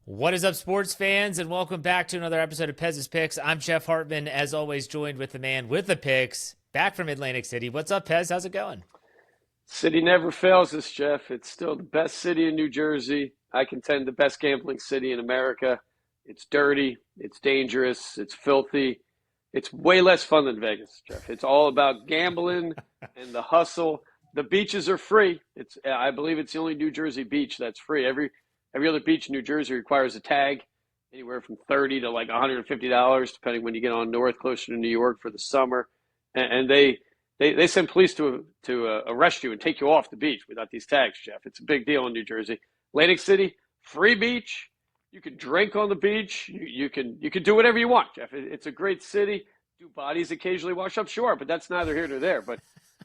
What is up, sports fans, and welcome back to another episode of Pez's Picks. I'm Jeff Hartman, as always, joined with the man with the picks, back from Atlantic City. What's up, Pez? How's it going? City never fails us, Jeff. It's still the best city in New Jersey. I contend the best gambling city in America. It's dirty, it's dangerous, it's filthy. It's way less fun than Vegas, Jeff. It's all about gambling and the hustle. The beaches are free. I believe it's the only New Jersey beach that's free. Every other beach in New Jersey requires a tag, anywhere from 30 to like $150, depending when you get on north, closer to New York for the summer. And they send police to arrest you and take you off the beach without these tags, Jeff. It's a big deal in New Jersey. Atlantic City, free beach. You can drink on the beach. You can do whatever you want, Jeff. It's a great city. Do bodies occasionally wash up? Sure, but that's neither here nor there. But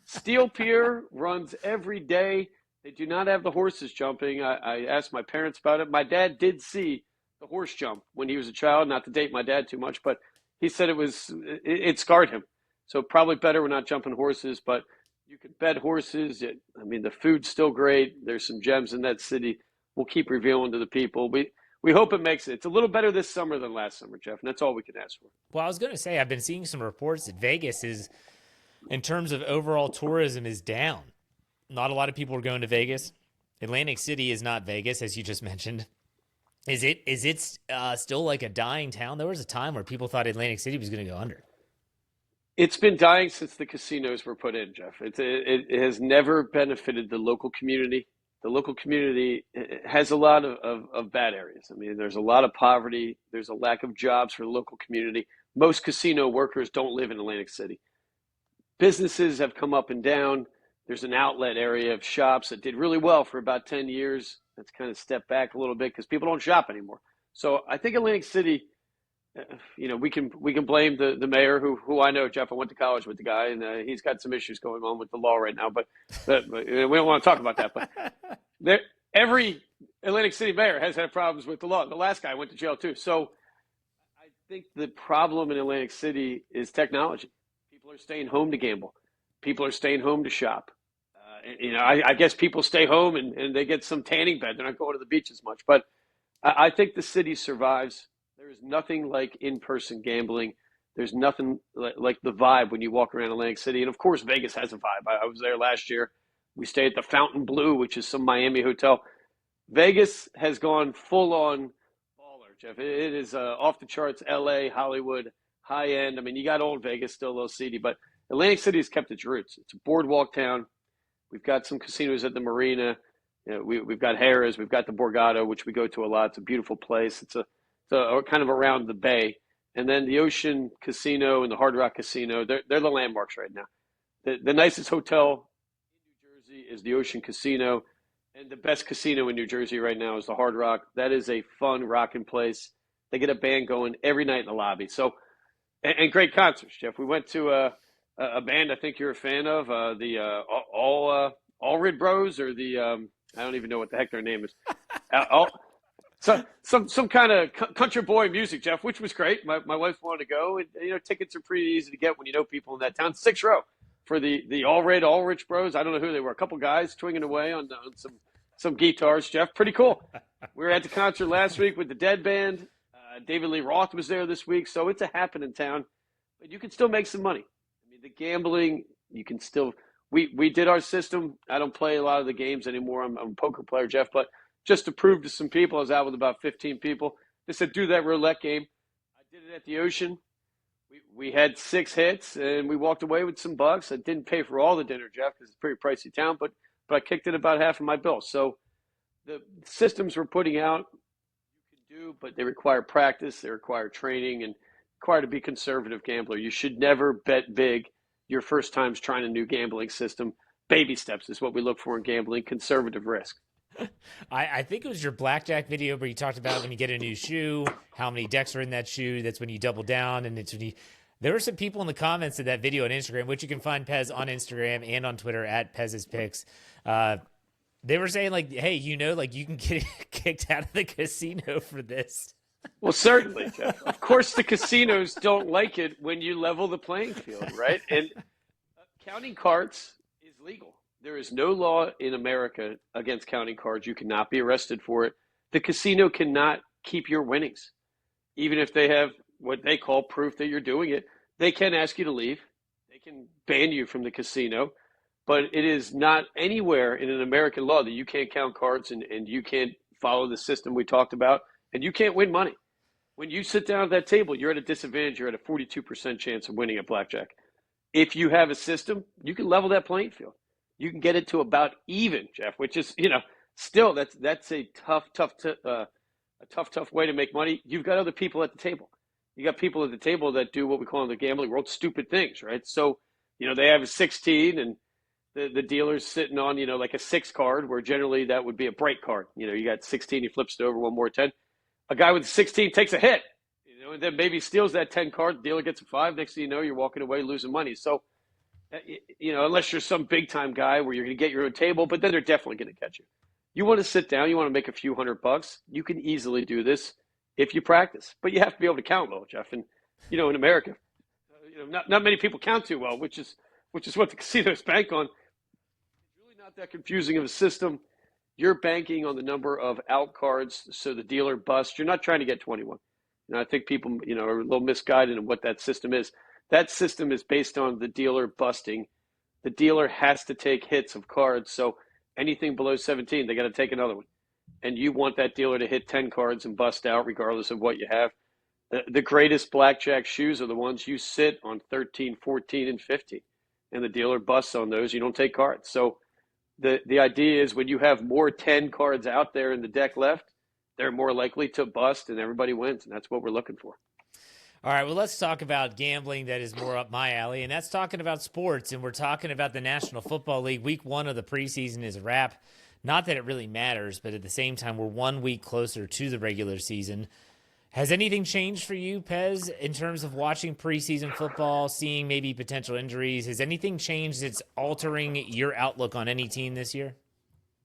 Steel Pier runs every day. They do not have the horses jumping. I asked my parents about it. My dad did see the horse jump when he was a child. Not to date my dad too much, but he said it scarred him. So probably better we're not jumping horses, but you can bet horses. The food's still great. There's some gems in that city. We'll keep revealing to the people. We hope it makes it. It's a little better this summer than last summer, Jeff, and that's all we can ask for. Well, I was going to say, I've been seeing some reports that Vegas is, in terms of overall tourism, is down. Not a lot of people are going to Vegas. Atlantic City is not Vegas, as you just mentioned. Is it still like a dying town? There was a time where people thought Atlantic City was going to go under. It's been dying since the casinos were put in, Jeff. It has never benefited the local community. The local community has a lot of bad areas. There's a lot of poverty. There's a lack of jobs for the local community. Most casino workers don't live in Atlantic City. Businesses have come up and down. There's an outlet area of shops that did really well for about 10 years. That's kind of stepped back a little bit because people don't shop anymore. So I think Atlantic City, we can blame the mayor who I know, Jeff. I went to college with the guy, and he's got some issues going on with the law right now. But we don't want to talk about that. But every Atlantic City mayor has had problems with the law. The last guy went to jail too. So I think the problem in Atlantic City is technology. People are staying home to gamble. People are staying home to shop. I guess people stay home and they get some tanning bed. They're not going to the beach as much. But I think the city survives. There is nothing like in-person gambling. There's nothing like the vibe when you walk around Atlantic City. And, of course, Vegas has a vibe. I was there last year. We stayed at the Fountain Blue, which is some Miami hotel. Vegas has gone full-on baller, Jeff. It is off the charts, L.A., Hollywood, high-end. You got old Vegas, still a little seedy, but Atlantic City has kept its roots. It's a boardwalk town. We've got some casinos at the marina. We've got Harrah's. We've got the Borgata, which we go to a lot. It's a beautiful place. It's kind of around the bay. And then the Ocean Casino and the Hard Rock Casino, they're the landmarks right now. The nicest hotel in New Jersey is the Ocean Casino. And the best casino in New Jersey right now is the Hard Rock. That is a fun, rocking place. They get a band going every night in the lobby. So, and great concerts, Jeff. We went to a band I think you're a fan of, the Allred Bros, or the I don't even know what the heck their name is. All, so some kind of country boy music, Jeff, which was great. My wife wanted to go, and tickets are pretty easy to get when you know people in that town. 6th row for the Allred Bros. I don't know who they were. A couple guys twinging away on some guitars, Jeff. Pretty cool. We were at the concert last week with the Dead Band. David Lee Roth was there this week, so it's a happening town. But you can still make some money. The gambling, you can still. We did our system. I don't play a lot of the games anymore. I'm a poker player, Jeff, but just to prove to some people, I was out with about 15 people. They said, do that roulette game. I did it at the Ocean. We had 6 hits, and we walked away with some bucks. I didn't pay for all the dinner, Jeff, because it's a pretty pricey town, but I kicked in about half of my bill. So the systems we're putting out, you can do, but they require practice. They require training and require to be conservative gambler. You should never bet big your first time's trying a new gambling system. Baby steps is what we look for in gambling, conservative risk. I think it was your blackjack video where you talked about when you get a new shoe, how many decks are in that shoe. That's when you double down, and it's when you. There were some people in the comments of that video on Instagram, which you can find Pez on Instagram and on Twitter at Pez's Picks. They were saying hey, you can get kicked out of the casino for this. Well, certainly, Jeff. Of course, the casinos don't like it when you level the playing field, right? And counting cards is legal. There is no law in America against counting cards. You cannot be arrested for it. The casino cannot keep your winnings. Even if they have what they call proof that you're doing it, they can ask you to leave. They can ban you from the casino. But it is not anywhere in an American law that you can't count cards and you can't follow the system we talked about and you can't win money. When you sit down at that table, you're at a disadvantage. You're at a 42% chance of winning at blackjack. If you have a system, you can level that playing field. You can get it to about even, Jeff, which is, still that's a tough way to make money. You've got other people at the table. You got people at the table that do what we call in the gambling world stupid things, right? So, they have a 16 and the dealer's sitting on, like a 6 card where generally that would be a break card. You got 16, he flips it over, one more 10. A guy with 16 takes a hit, and then maybe steals that 10 card. The dealer gets a 5. Next thing you know, you're walking away losing money. So, unless you're some big time guy where you're going to get your own table, but then they're definitely going to catch you. You want to sit down, you want to make a few $100. You can easily do this if you practice, but you have to be able to count well, Jeff. And in America, not many people count too well, which is what the casinos bank on. It's really not that confusing of a system. You're banking on the number of out cards, so the dealer busts. You're not trying to get 21. I think people, are a little misguided in what that system is. That system is based on the dealer busting. The dealer has to take hits of cards, so anything below 17, they got to take another one. And you want that dealer to hit 10 cards and bust out regardless of what you have. The greatest blackjack shoes are the ones you sit on 13, 14, and 15. And the dealer busts on those. You don't take cards. So the idea is when you have more 10 cards out there in the deck left, they're more likely to bust and everybody wins. And that's what we're looking for. All right, well, let's talk about gambling that is more up my alley, and that's talking about sports, and we're talking about the National Football League. Week 1 of the preseason is a wrap. Not that it really matters, but at the same time, we're 1 week closer to the regular season. Has anything changed for you, Pez, in terms of watching preseason football, seeing maybe potential injuries? Has anything changed that's altering your outlook on any team this year?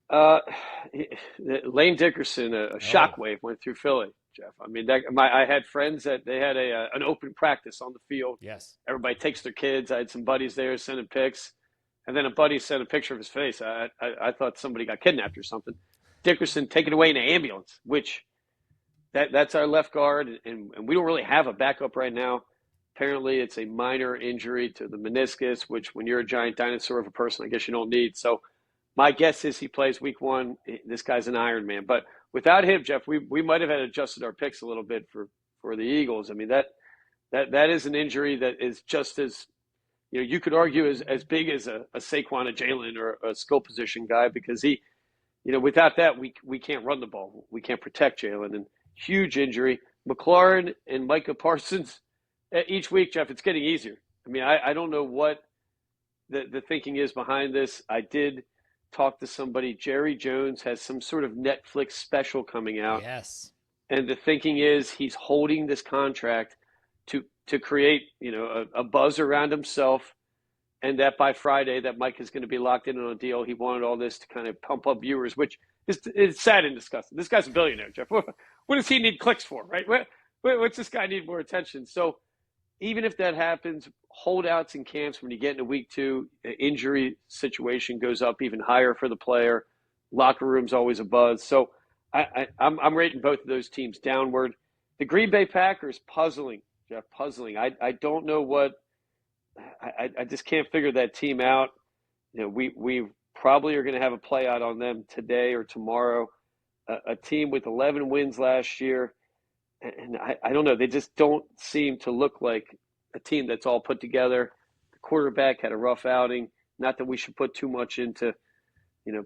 Lane Dickerson, a shockwave went through Philly, Jeff. I mean, I had friends that they had an open practice on the field. Yes. Everybody takes their kids. I had some buddies there sending pics. And then a buddy sent a picture of his face. I thought somebody got kidnapped or something. Dickerson taken away in an ambulance, which that's our left guard. And we don't really have a backup right now. Apparently, it's a minor injury to the meniscus, which when you're a giant dinosaur of a person, I guess you don't need. So my guess is he plays week 1. This guy's an Iron Man. But without him, Jeff, we might have had adjusted our picks a little bit for the Eagles. I mean, that is an injury that is just as – you could argue as big as a Saquon, a Jalen, or a skill position guy because he, without that, we can't run the ball. We can't protect Jalen. And huge injury. McLaurin and Micah Parsons, each week, Jeff, it's getting easier. I mean, I don't know what the thinking is behind this. I did talk to somebody. Jerry Jones has some sort of Netflix special coming out. Yes. And the thinking is he's holding this contract to create, a buzz around himself, and that by Friday that Mike is going to be locked in on a deal. He wanted all this to kind of pump up viewers, which is sad and disgusting. This guy's a billionaire, Jeff. What does he need clicks for, right? What's this guy need more attention? So even if that happens, holdouts in camps when you get into week 2, the injury situation goes up even higher for the player. Locker room's always a buzz. So I'm rating both of those teams downward. The Green Bay Packers, puzzling. Jeff, puzzling. I don't know what I just can't figure that team out. We probably are going to have a play out on them today or tomorrow. A team with 11 wins last year, and I don't know. They just don't seem to look like a team that's all put together. The quarterback had a rough outing. Not that we should put too much into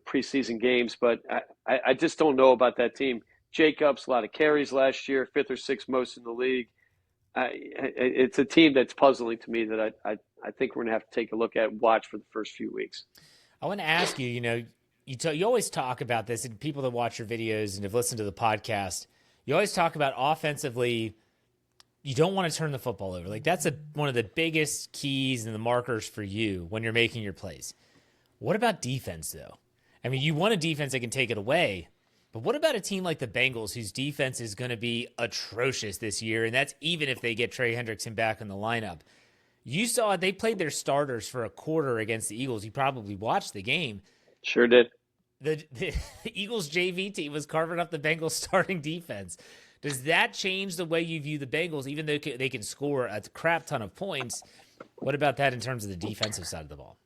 preseason games, but I just don't know about that team. Jacobs, a lot of carries last year, 5th or 6th most in the league. It's a team that's puzzling to me that I think we're going to have to take a look at and watch for the first few weeks. I want to ask you, you always talk about this, and people that watch your videos and have listened to the podcast, you always talk about offensively, you don't want to turn the football over. Like that's one of the biggest keys and the markers for you when you're making your plays. What about defense, though? I mean, you want a defense that can take it away, but what about a team like the Bengals whose defense is going to be atrocious this year, and that's even if they get Trey Hendrickson back in the lineup? You saw they played their starters for a quarter against the Eagles. You probably watched the game. Sure did. the Eagles JV team was carving up the Bengals starting defense. Does that change the way you view the Bengals, even though they can score a crap ton of points? What about that in terms of the defensive side of the ball?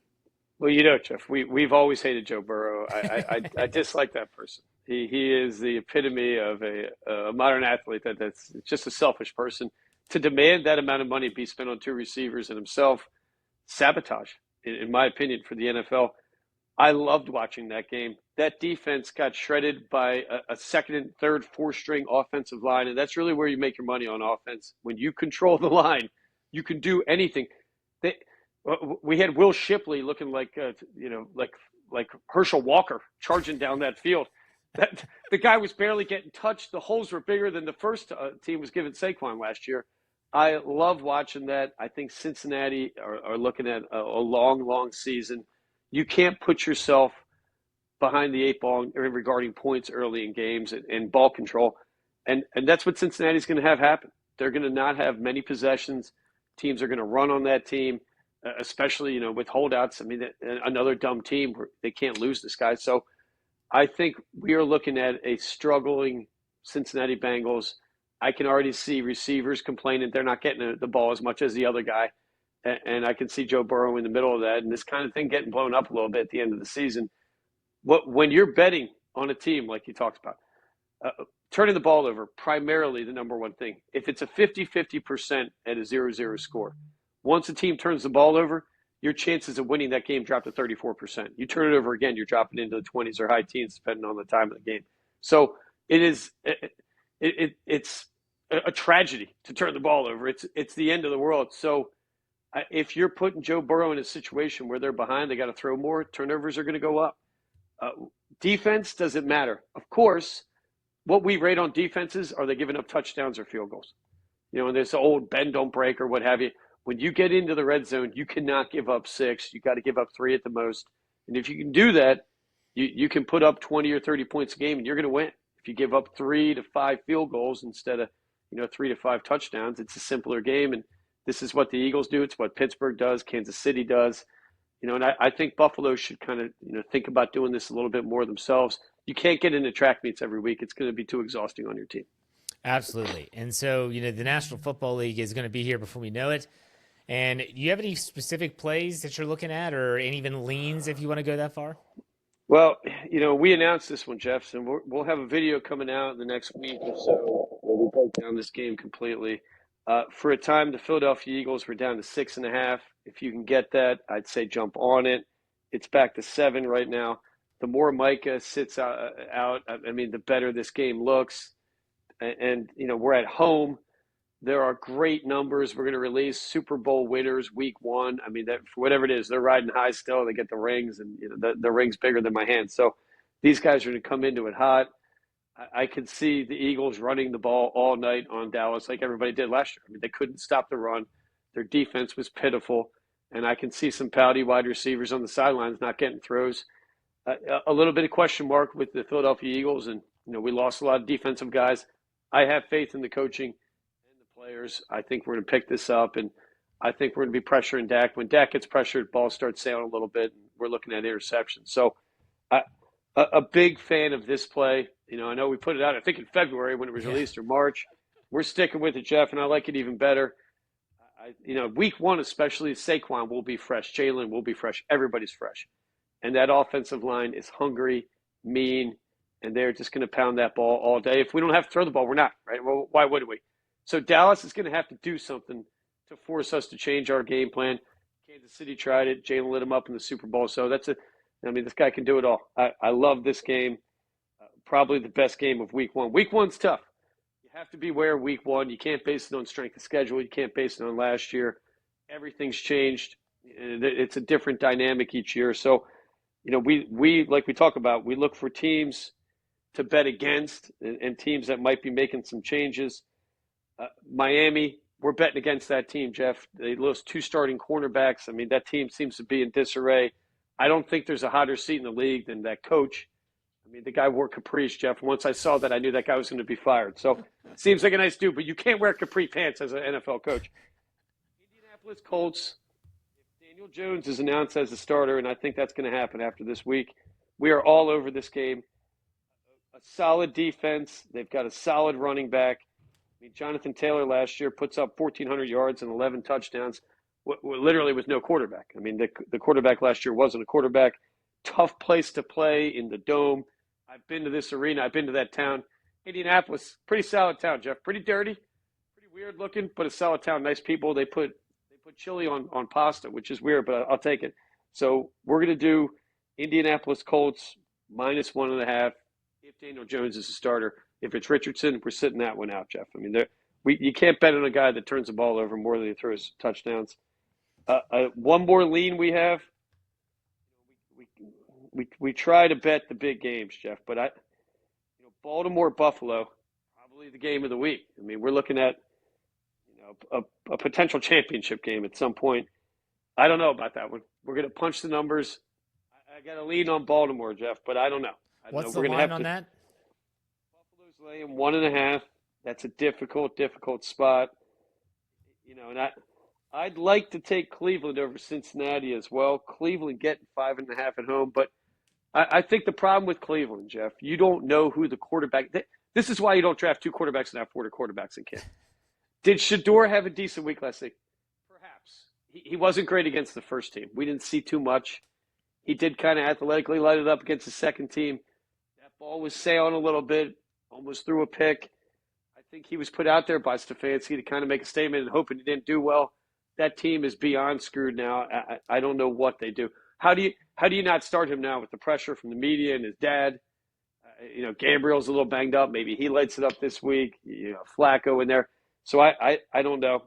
Well, Jeff, we've always hated Joe Burrow. I dislike that person. He is the epitome of a modern athlete that's just a selfish person. To demand that amount of money be spent on two receivers and himself, sabotage, in my opinion, for the NFL. I loved watching that game. That defense got shredded by a second and third, fourth string offensive line, and that's really where you make your money on offense. When you control the line, you can do anything. We had Will Shipley looking like Herschel Walker charging down that field. The guy was barely getting touched. The holes were bigger than the first team was giving Saquon last year. I love watching that. I think Cincinnati are looking at a long, long season. You can't put yourself behind the eight ball regarding points early in games and ball control. And that's what Cincinnati's going to have happen. They're going to not have many possessions. Teams are going to run on that team, especially, with holdouts. I mean, another dumb team, they can't lose this guy. So I think we are looking at a struggling Cincinnati Bengals. I can already see receivers complaining they're not getting the ball as much as the other guy. And I can see Joe Burrow in the middle of that and this kind of thing getting blown up a little bit at the end of the season. When you're betting on a team like you talked about, turning the ball over, primarily the number one thing. If it's a 50-50% at a 0-0 score, once a team turns the ball over, your chances of winning that game drop to 34%. You turn it over again, you're dropping into the 20s or high teens, depending on the time of the game. So it's a tragedy to turn the ball over. It's the end of the world. So if you're putting Joe Burrow in a situation where they're behind, they got to throw more, turnovers are going to go up. Defense doesn't matter. Of course, what we rate on defenses, are they giving up touchdowns or field goals? And there's the old bend, don't break, or what have you. When you get into the red zone, you cannot give up 6. You got to give up 3 at the most. And if you can do that, you can put up 20 or 30 points a game, and you're going to win. If you give up 3 to 5 field goals instead of 3 to 5 touchdowns, it's a simpler game. And this is what the Eagles do. It's what Pittsburgh does. Kansas City does. And I think Buffalo should kind of think about doing this a little bit more themselves. You can't get into track meets every week. It's going to be too exhausting on your team. Absolutely. And so, the National Football League is going to be here before we know it. And do you have any specific plays that you're looking at, or any even leans if you want to go that far? Well, we announced this one, Jeff, and we'll have a video coming out in the next week or so where we break down this game completely. For a time, the Philadelphia Eagles were down to 6.5. If you can get that, I'd say jump on it. It's back to 7 right now. The more Micah sits out, the better this game looks. And we're at home. There are great numbers. We're going to release Super Bowl winners week 1. That for whatever it is, they're riding high still. They get the rings, and the ring's bigger than my hand. So these guys are going to come into it hot. I could see the Eagles running the ball all night on Dallas like everybody did last year. They couldn't stop the run. Their defense was pitiful. And I can see some pouty wide receivers on the sidelines not getting throws. A little bit of question mark with the Philadelphia Eagles. And, we lost a lot of defensive guys. I have faith in the coaching and the players. I think we're going to pick this up. And I think we're going to be pressuring Dak. When Dak gets pressured, ball starts sailing a little bit. And we're looking at interceptions. So a big fan of this play. I know we put it out, I think in February when it was released, or March. We're sticking with it, Jeff, and I like it even better. Week 1 especially, Saquon will be fresh. Jalen will be fresh. Everybody's fresh. And that offensive line is hungry, mean, and they're just going to pound that ball all day. If we don't have to throw the ball, we're not, right? Well, why would we? So Dallas is going to have to do something to force us to change our game plan. Kansas City tried it. Jalen lit him up in the Super Bowl. So this guy can do it all. I love this game. Probably the best game of week 1. Week 1's tough. You have to beware week 1. You can't base it on strength of schedule. You can't base it on last year. Everything's changed. It's a different dynamic each year. So, we like we talk about, we look for teams to bet against and teams that might be making some changes. Miami, we're betting against that team, Jeff. They lost 2 starting cornerbacks. That team seems to be in disarray. I don't think there's a hotter seat in the league than that coach. The guy wore capris, Jeff. Once I saw that, I knew that guy was going to be fired. So it seems like a nice dude, but you can't wear capri pants as an NFL coach. Indianapolis Colts, if Daniel Jones is announced as a starter, and I think that's going to happen after this week, We are all over this game. A solid defense. They've got a solid running back. I mean, Jonathan Taylor last year puts up 1,400 yards and 11 touchdowns, literally with no quarterback. I mean, the quarterback last year wasn't a quarterback. Tough place to play in the Dome. I've been to this arena. I've been to that town. Indianapolis, pretty solid town, Jeff. Pretty dirty, pretty weird looking, but a solid town. Nice people. They put chili on pasta, which is weird, but I'll take it. So we're going to do Indianapolis Colts -1.5 if Daniel Jones is a starter. If it's Richardson, we're sitting that one out, Jeff. I mean, you can't bet on a guy that turns the ball over more than he throws touchdowns. One more lean we have. We try to bet the big games, Jeff, but Baltimore Buffalo, probably the game of the week. I mean, we're looking at a potential championship game at some point. I don't know about that one. We're going to punch the numbers. I got to lean on Baltimore, Jeff, but I don't know. What's the line on that? Buffalo's laying 1.5. That's a difficult spot. And I'd like to take Cleveland over Cincinnati as well. Cleveland getting 5.5 at home, but I think the problem with Cleveland, Jeff, you don't know who the quarterback. This is why you don't draft 2 quarterbacks and have 4 quarterbacks in camp. Did Shador have a decent week last week? Perhaps. He wasn't great against the first team. We didn't see too much. He did kind of athletically light it up against the second team. That ball was sailing a little bit, almost threw a pick. I think he was put out there by Stefanski to kind of make a statement and hoping he didn't do well. That team is beyond screwed now. I don't know what they do. How do you not start him now with the pressure from the media and his dad? Gabriel's a little banged up. Maybe he lights it up this week. Flacco in there. So I don't know.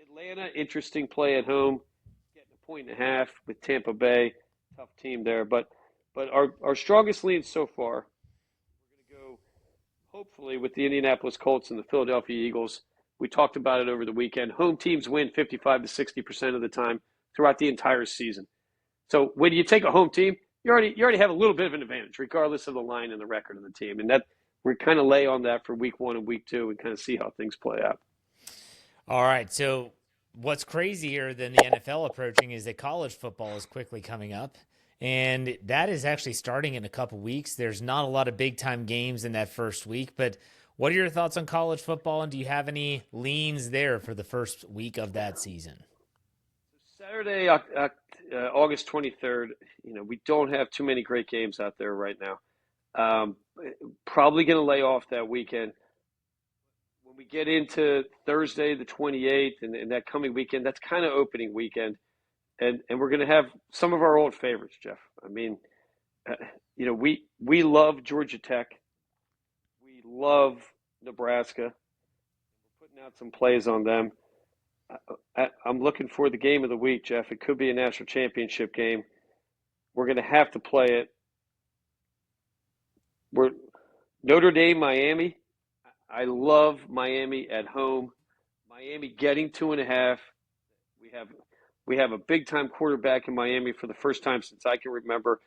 Atlanta, interesting play at home, getting 1.5 with Tampa Bay. Tough team there. But our strongest lean so far, we're going to go hopefully with the Indianapolis Colts and the Philadelphia Eagles. We talked about it over the weekend. Home teams win 55 to 60% of the time throughout the entire season. So when you take a home team, you already have a little bit of an advantage, regardless of the line and the record of the team. And that we're kind of lay on that for week 1 and week 2 and kind of see how things play out. All right. So what's crazier than the NFL approaching is that college football is quickly coming up. And that is actually starting in a couple weeks. There's not a lot of big-time games in that first week. But what are your thoughts on college football, and do you have any leans there for the first week of that season? Saturday, August 23rd, we don't have too many great games out there right now. Probably going to lay off that weekend. When we get into Thursday, the 28th, and that coming weekend, that's kind of opening weekend. And we're going to have some of our old favorites, Jeff. I mean, we love Georgia Tech. We love Nebraska. We're putting out some plays on them. I'm looking for the game of the week, Jeff. It could be a national championship game. We're going to have to play it. We're Notre Dame, Miami. I love Miami at home. Miami getting 2.5. We have a big-time quarterback in Miami for the first time since I can remember.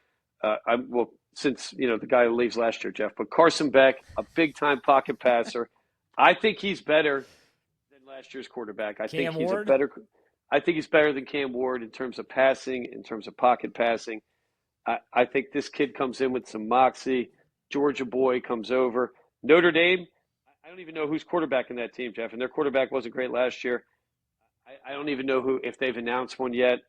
Since the guy who leaves last year, Jeff. But Carson Beck, a big-time pocket passer. I think he's better than last year's quarterback. I think he's better than Cam Ward in terms of passing, in terms of pocket passing. I think this kid comes in with some moxie. Georgia boy comes over. Notre Dame, I don't even know who's quarterback in that team, Jeff. And their quarterback wasn't great last year. I don't even know if they've announced one yet.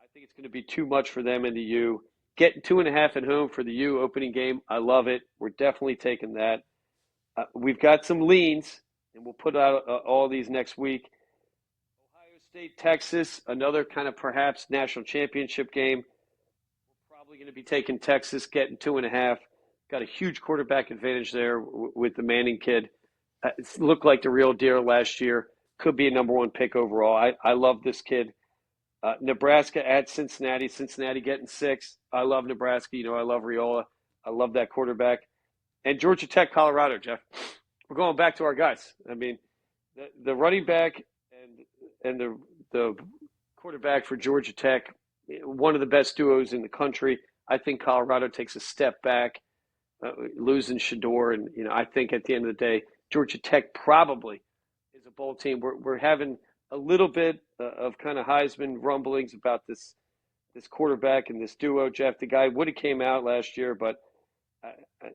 I think it's going to be too much for them in the U. Getting 2.5 at home for the U opening game, I love it. We're definitely taking that. We've got some leans, and we'll put out all these next week. Ohio State, Texas, another kind of perhaps national championship game. We're probably going to be taking Texas, getting 2.5. Got a huge quarterback advantage there with the Manning kid. It looked like the real deal last year. Could be a number 1 pick overall. I love this kid. Nebraska at Cincinnati. Cincinnati getting 6. I love Nebraska. I love Riola. I love that quarterback. And Georgia Tech, Colorado, Jeff. We're going back to our guys. I mean, the running back and the quarterback for Georgia Tech, one of the best duos in the country. I think Colorado takes a step back, losing Shador. And, I think at the end of the day, Georgia Tech probably is a bowl team. We're having a little bit of kind of Heisman rumblings about this this quarterback and this duo, Jeff. The guy would have came out last year, but I, I,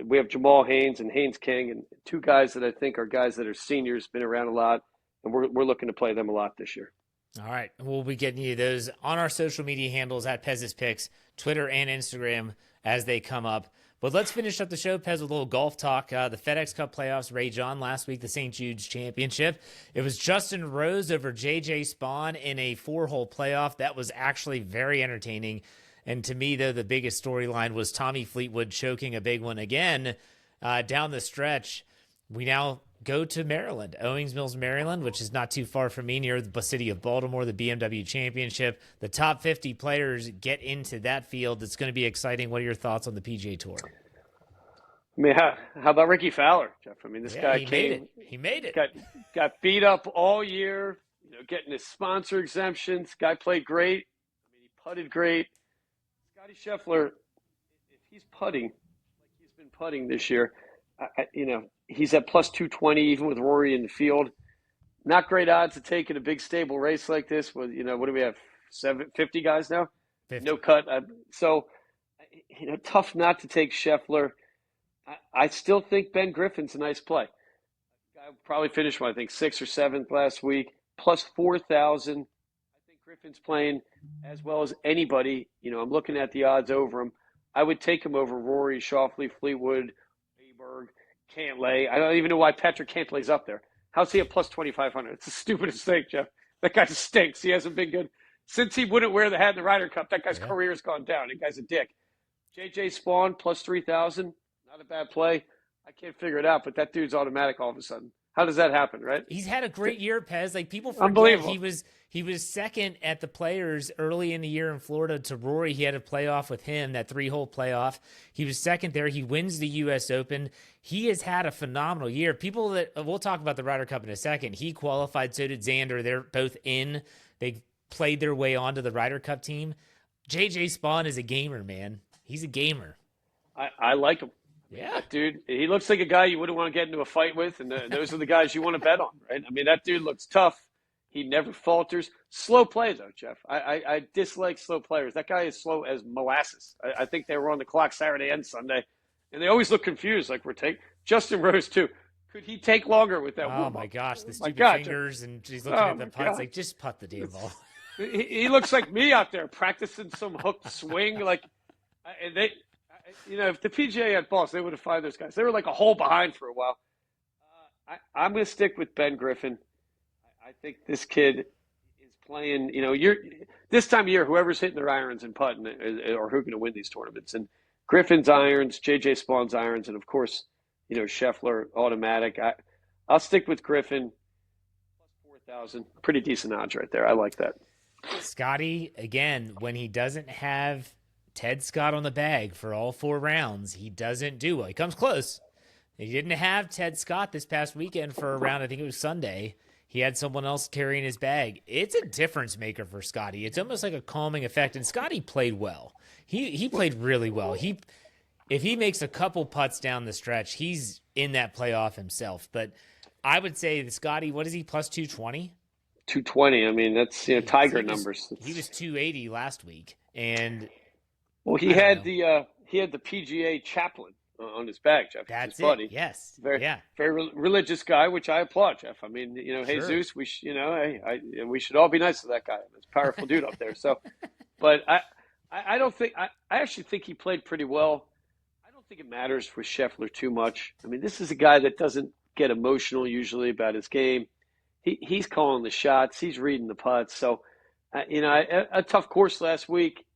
we have Jamal Haynes and Haynes King, and two guys that I think are guys that are seniors, been around a lot, and we're looking to play them a lot this year. All right. We'll be getting you those on our social media handles at Pez's Picks, Twitter and Instagram as they come up. But let's finish up the show, Pez, with a little golf talk. The FedEx Cup playoffs rage on last week, the St. Jude's Championship. It was Justin Rose over J.J. Spawn in a 4-hole playoff. That was actually very entertaining. And to me, though, the biggest storyline was Tommy Fleetwood choking a big one again down the stretch. We now go to Maryland, Owings Mills, Maryland, which is not too far from me, near the city of Baltimore, the BMW Championship. The top 50 players get into that field. It's going to be exciting. What are your thoughts on the PGA Tour? I mean, how about Ricky Fowler, Jeff? I mean, this guy He made it. Got beat up all year, getting his sponsor exemptions. Guy played great. I mean, he putted great. Scotty Scheffler, if he's putting like he's been putting this year, he's at plus 220 even with Rory in the field. Not great odds to take in a big stable race like this. With what do we have? 50 guys now? 50. No cut. So tough not to take Scheffler. I still think Ben Griffin's a nice play. I probably finished I think 6th or 7th last week, plus 4,000. I think Griffin's playing as well as anybody. I'm looking at the odds over him. I would take him over Rory, Schauffele, Fleetwood, Bayberg, Cantlay. I don't even know why Patrick Cantlay's up there. How's he at plus 2,500? It's the stupidest thing, Jeff. That guy stinks. He hasn't been good. Since he wouldn't wear the hat in the Ryder Cup, that guy's career's gone down. That guy's a dick. J.J. Spawn, plus 3,000. Not a bad play. I can't figure it out, but that dude's automatic all of a sudden. How does that happen, right? He's had a great year, Pez. Like, people forget Unbelievable. he was second at the Players early in the year in Florida to Rory. He had a playoff with him, that 3-hole playoff. He was second there. He wins the U.S. Open. He has had a phenomenal year. People that we'll talk about the Ryder Cup in a second. He qualified. So did Xander. They're both in. They played their way onto the Ryder Cup team. J.J. Spawn is a gamer, man. He's a gamer. I like him. Yeah, dude, he looks like a guy you wouldn't want to get into a fight with, and those are the guys you want to bet on, right? I mean, that dude looks tough. He never falters. Slow play, though, Jeff. I dislike slow players. That guy is slow as molasses. I think they were on the clock Saturday and Sunday, and they always look confused, like Justin Rose, too. Could he take longer with that? Oh, my gosh, the stupid fingers, and he's looking at the putts. Like, just putt the damn ball. He looks like me out there practicing some hooked swing. And if the PGA had balls, they would have fired those guys. They were like a hole behind for a while. I'm going to stick with Ben Griffin. I think this kid is playing. This time of year, whoever's hitting their irons and putting are who's going to win these tournaments. And Griffin's irons, J.J. Spawn's irons, and of course, Scheffler automatic. I'll stick with Griffin. Plus 4,000, pretty decent odds right there. I like that. Scotty, again, when he doesn't have Ted Scott on the bag for all 4 rounds, he doesn't do well. He comes close. He didn't have Ted Scott this past weekend for a round. I think it was Sunday. He had someone else carrying his bag. It's a difference maker for Scotty. It's almost like a calming effect. And Scotty played well. He played really well. If he makes a couple putts down the stretch, he's in that playoff himself. But I would say that Scotty, what is he, plus 220? 220. I mean, that's Tiger numbers. He was 280 last week, and he had the PGA chaplain on his bag, Jeff. That's his buddy. It. Yes. Very religious guy, which I applaud, Jeff. I mean, sure. Jesus, we should all be nice to that guy. He's a powerful dude up there. So, but I don't think I actually think he played pretty well. I don't think it matters with Scheffler too much. I mean, this is a guy that doesn't get emotional usually about his game. He's calling the shots. He's reading the putts. So, a tough course last week.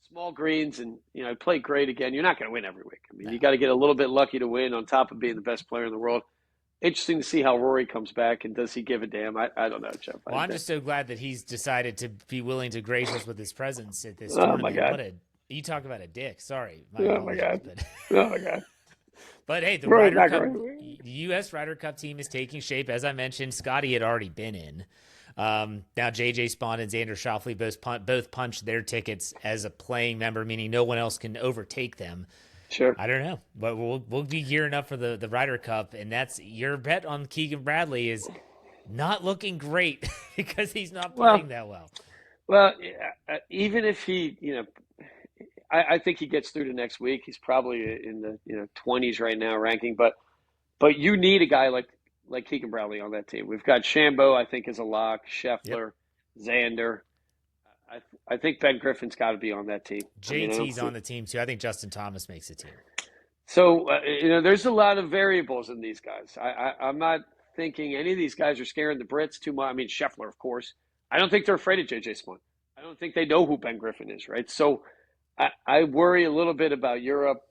Small greens, and played great again. You're not going to win every week. I mean, you got to get a little bit lucky to win on top of being the best player in the world. Interesting to see how Rory comes back, and does he give a damn? I don't know, Jeff. Well, I'm just so glad that he's decided to be willing to grace us with his presence at this tournament. My God. You talk about a dick. Sorry. Oh, my God. Oh, my God. But, hey, the U.S. Ryder Cup team is taking shape. As I mentioned, Scotty had already been in. Now J.J. Spawn and Xander Schauffele both punched their tickets as a playing member, meaning no one else can overtake them. Sure. I don't know, but we'll be gearing up for the Ryder Cup, and that's your bet on Keegan Bradley is not looking great because he's not playing that well. Well, even if he, I think he gets through to next week. He's probably in the 20s right now ranking, but you need a guy like Keegan Bradley on that team. We've got Shambo, I think, is a lock. Yep. Scheffler, Xander. I think Ben Griffin's got to be on that team. I mean, I don't JT's see. on the team too. I think Justin Thomas makes the team. So there's a lot of variables in these guys. I'm not thinking any of these guys are scaring the Brits too much. I mean, Scheffler, of course. I don't think they're afraid of JJ Smoot. I don't think they know who Ben Griffin is, right? So I worry a little bit about Europe.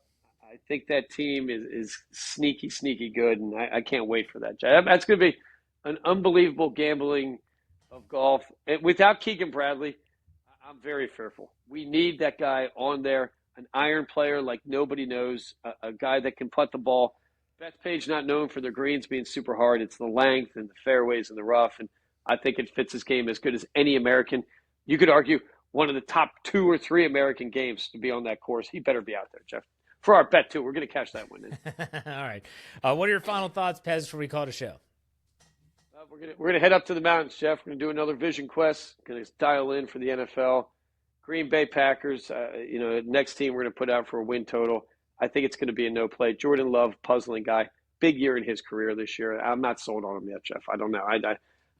I think that team is sneaky, sneaky good, and I can't wait for that. That's going to be an unbelievable gambling of golf. And without Keegan Bradley, I'm very fearful. We need that guy on there, an iron player like nobody knows, a guy that can putt the ball. Bethpage not known for their greens being super hard. It's the length and the fairways and the rough, and I think it fits his game as good as any American. You could argue one of the top 2 or 3 American games to be on that course. He better be out there, Jeff. For our bet, too. We're going to cash that one in. All right. What are your final thoughts, Pez, before we call it a show? We're gonna head up to the mountains, Jeff. We're gonna do another Vision Quest. Gonna dial in for the NFL, Green Bay Packers. Next team we're gonna put out for a win total. I think it's gonna be a no play. Jordan Love, puzzling guy, big year in his career this year. I'm not sold on him yet, Jeff. I don't know.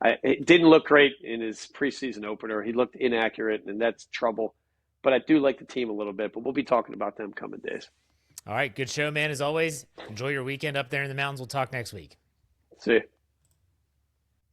It didn't look great in his preseason opener. He looked inaccurate, and that's trouble. But I do like the team a little bit. But we'll be talking about them coming days. All right. Good show, man. As always, enjoy your weekend up there in the mountains. We'll talk next week. See you.